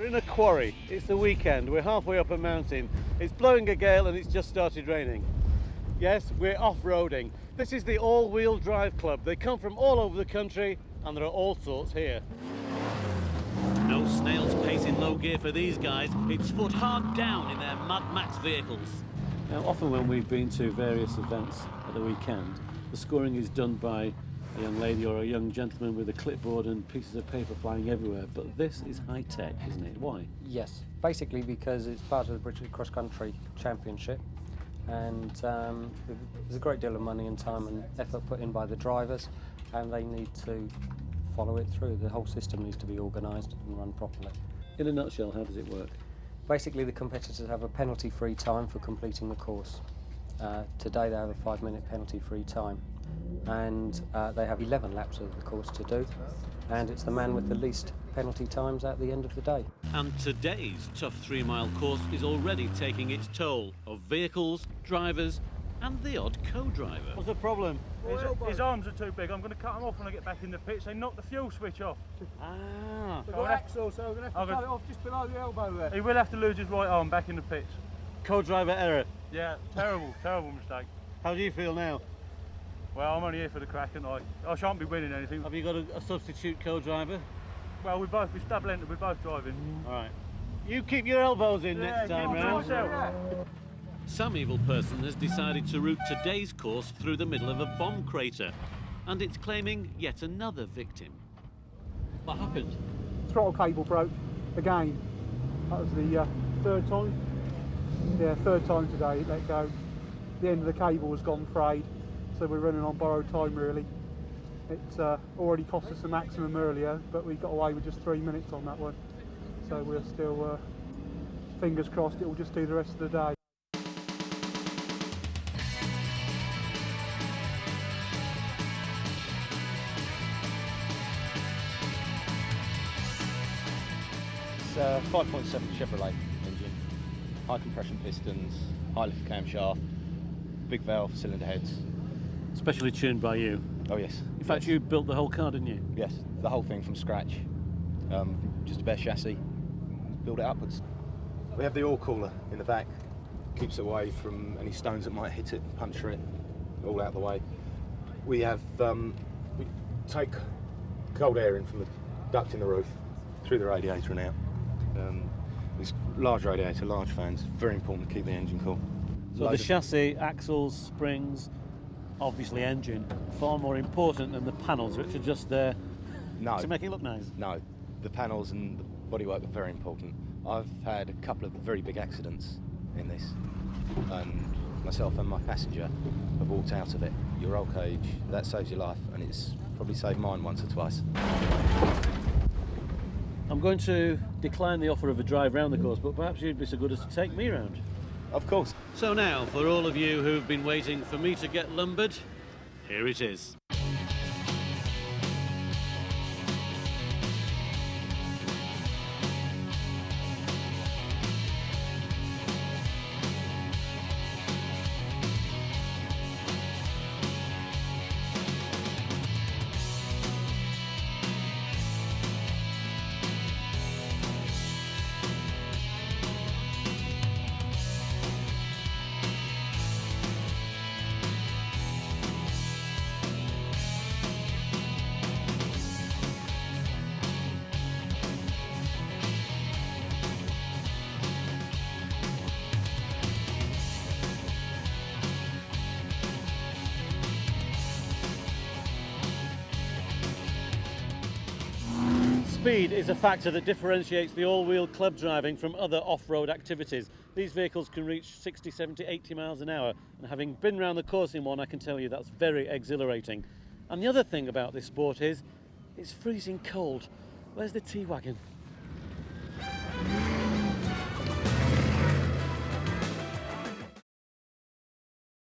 We're in a quarry. It's the weekend. We're halfway up a mountain. It's blowing a gale and it's just started raining. Yes, we're off-roading. This is the All-Wheel Drive Club. They come from all over the country and there are all sorts here. No snail's pace in low gear for these guys. It's foot hard down in their Mad Max vehicles. Now, often when we've been to various events at the weekend, the scoring is done by a young lady or a young gentleman with a clipboard and pieces of paper flying everywhere. But this is high-tech, isn't it? Why? Yes, basically because it's part of the British Cross Country Championship, and there's a great deal of money and time and effort put in by the drivers, and they need to follow it through. The whole system needs to be organised and run properly. In a nutshell, how does it work? Basically, the competitors have a penalty-free time for completing the course. Today they have a 5-minute penalty-free time, and they have 11 laps of the course to do, and it's the man with the least penalty times at the end of the day. And today's tough 3-mile course is already taking its toll of vehicles, drivers and the odd co-driver. What's the problem? His arms are too big. I'm going to cut them off when I get back in the pits. They knocked the fuel switch off. Ah. We've got axle, so we're going to have to cut it off just below the elbow there. He will have to lose his right arm back in the pits. Co-driver error. Yeah, terrible mistake. How do you feel now? Well, I'm only here for the crack, and I shan't be winning anything. Have you got a substitute co-driver? Well, we're double-entered, we're both driving. All right. You keep your elbows in next time round. Some evil person has decided to route today's course through the middle of a bomb crater, and it's claiming yet another victim. What happened? Throttle cable broke again. That was the third time. Yeah, third time today it let go. The end of the cable was gone frayed, so we're running on borrowed time really. It already cost us the maximum earlier, but we got away with just 3 minutes on that one. So we're still, fingers crossed, it will just do the rest of the day. It's a 5.7 Chevrolet engine, high compression pistons, high lift camshaft, big valve cylinder heads. Specially tuned by you. Oh yes. In fact, you built the whole car, didn't you? Yes, the whole thing from scratch. Just a bare chassis, build it upwards. We have the oil cooler in the back, keeps it away from any stones that might hit it, puncture it, all out of the way. We have, we take cold air in from the duct in the roof, through the radiator and out. It's large radiator, large fans, very important to keep the engine cool. So the chassis, axles, springs, obviously engine, far more important than the panels, which are just there to make it look nice. No, the panels and the bodywork are very important. I've had a couple of very big accidents in this, and myself and my passenger have walked out of it. Your roll cage, that saves your life, and it's probably saved mine once or twice. I'm going to decline the offer of a drive round the course, but perhaps you'd be so good as to take me round. Of course. So now, for all of you who've been waiting for me to get lumbered, here it is. Speed is a factor that differentiates the all-wheel club driving from other off-road activities. These vehicles can reach 60, 70, 80 miles an hour, and having been round the course in one, I can tell you that's very exhilarating. And the other thing about this sport is it's freezing cold. Where's the tea wagon?